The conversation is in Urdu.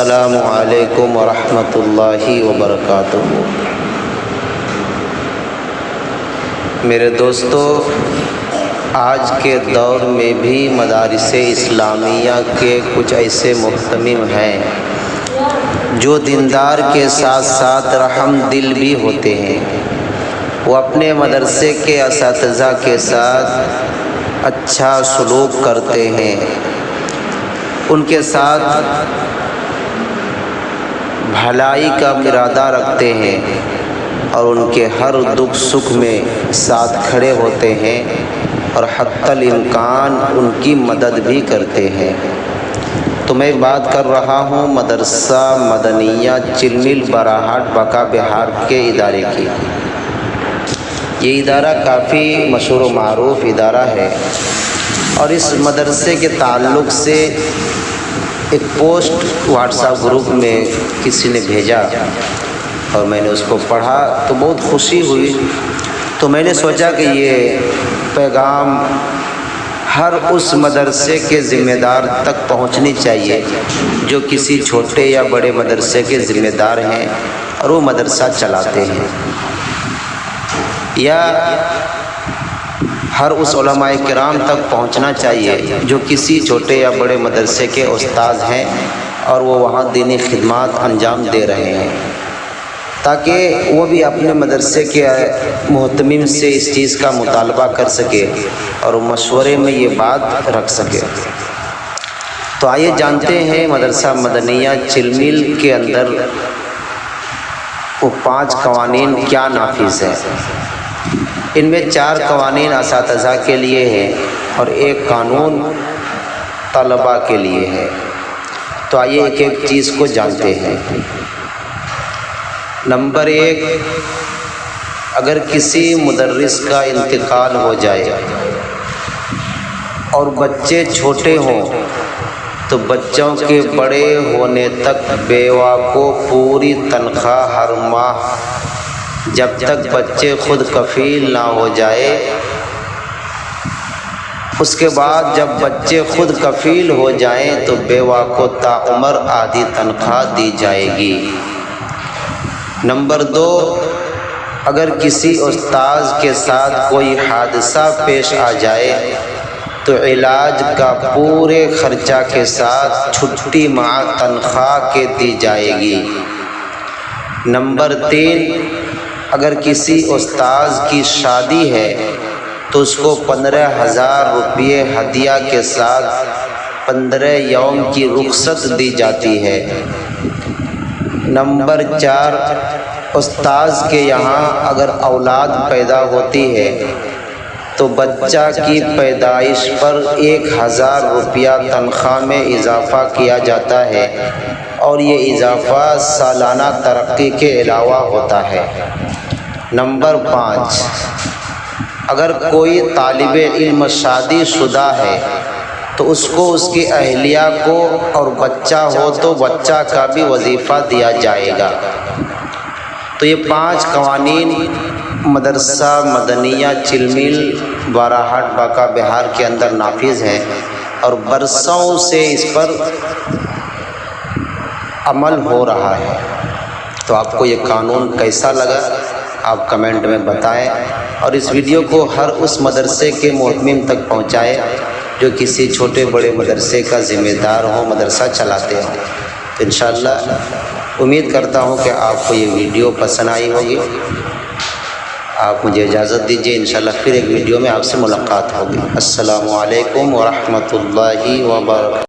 السلام علیکم ورحمۃ اللہ وبرکاتہ۔ میرے دوستو، آج کے دور میں بھی مدارس اسلامیہ کے کچھ ایسے محتمم ہیں جو دیندار کے ساتھ ساتھ رحم دل بھی ہوتے ہیں۔ وہ اپنے مدرسے کے اساتذہ کے ساتھ اچھا سلوک کرتے ہیں، ان کے ساتھ بھلائی کا ارادہ رکھتے ہیں اور ان کے ہر دکھ سکھ میں ساتھ کھڑے ہوتے ہیں اور حتی الامکان ان کی مدد بھی کرتے ہیں۔ تو میں بات کر رہا ہوں مدرسہ مدنیہ چلمل براہٹ بکا بہار کے ادارے کی۔ یہ ادارہ کافی مشہور و معروف ادارہ ہے اور اس مدرسے کے تعلق سے ایک پوسٹ واٹس ایپ گروپ میں کسی نے بھیجا اور میں نے اس کو پڑھا تو بہت خوشی ہوئی۔ تو میں نے سوچا کہ یہ پیغام ہر اس مدرسے کے ذمہ دار تک پہنچنی چاہیے جو کسی چھوٹے یا بڑے مدرسے کے ذمہ دار ہیں اور وہ مدرسہ چلاتے ہیں، یا ہر اس علماء کرام تک پہنچنا چاہیے جو کسی چھوٹے یا بڑے مدرسے کے استاد ہیں اور وہ وہاں دینی خدمات انجام دے رہے ہیں، تاکہ وہ بھی اپنے مدرسے کے محتمم سے اس چیز کا مطالبہ کر سکے اور مشورے میں یہ بات رکھ سکے۔ تو آئیے جانتے ہیں مدرسہ مدنیہ چلمل کے اندر وہ 5 قوانین کیا نافذ ہیں۔ ان میں 4 قوانین اساتذہ کے لیے ہیں اور 1 قانون طلباء کے لیے ہے۔ تو آئیے ایک ایک چیز کو جانتے ہیں۔ نمبر 1، اگر کسی مدرس کا انتقال ہو جائے اور بچے چھوٹے ہوں تو بچوں کے بڑے ہونے تک بیوہ کو پوری تنخواہ ہر ماہ جب تک بچے خود کفیل نہ ہو جائے، اس کے بعد جب بچے خود کفیل ہو جائیں تو بیوہ کو تاعمر آدھی تنخواہ دی جائے گی۔ نمبر 2، اگر کسی استاذ کے ساتھ کوئی حادثہ پیش آ جائے تو علاج کا پورے خرچہ کے ساتھ چھٹی مع تنخواہ کے دی جائے گی۔ نمبر 3، اگر کسی استاذ کی شادی ہے تو اس کو 15,000 روپے ہدیہ کے ساتھ 15 یوم کی رخصت دی جاتی ہے۔ نمبر 4، استاذ کے یہاں اگر اولاد پیدا ہوتی ہے تو بچہ کی پیدائش پر 1,000 روپیہ تنخواہ میں اضافہ کیا جاتا ہے اور یہ اضافہ سالانہ ترقی کے علاوہ ہوتا ہے۔ نمبر 5، اگر کوئی طالب علم شادی شدہ ہے تو اس کو اس کی اہلیہ کو اور بچہ ہو تو بچہ کا بھی وظیفہ دیا جائے گا۔ تو یہ 5 قوانین مدرسہ مدنیہ چلمل براہٹ بکا بہار کے اندر نافذ ہیں اور برسوں سے اس پر عمل ہو رہا ہے۔ تو آپ کو یہ قانون کیسا لگا آپ کمنٹ میں بتائیں، اور اس ویڈیو کو ہر اس مدرسے کے محتمم تک پہنچائیں جو کسی چھوٹے بڑے مدرسے کا ذمہ دار ہو، مدرسہ چلاتے ہوں۔ تو انشاءاللہ امید کرتا ہوں کہ آپ کو یہ ویڈیو پسند آئی ہوگی۔ آپ مجھے اجازت دیجیے، انشاءاللہ پھر ایک ویڈیو میں آپ سے ملاقات ہوگی۔ السلام علیکم ورحمۃ اللہ وبرکاتہ۔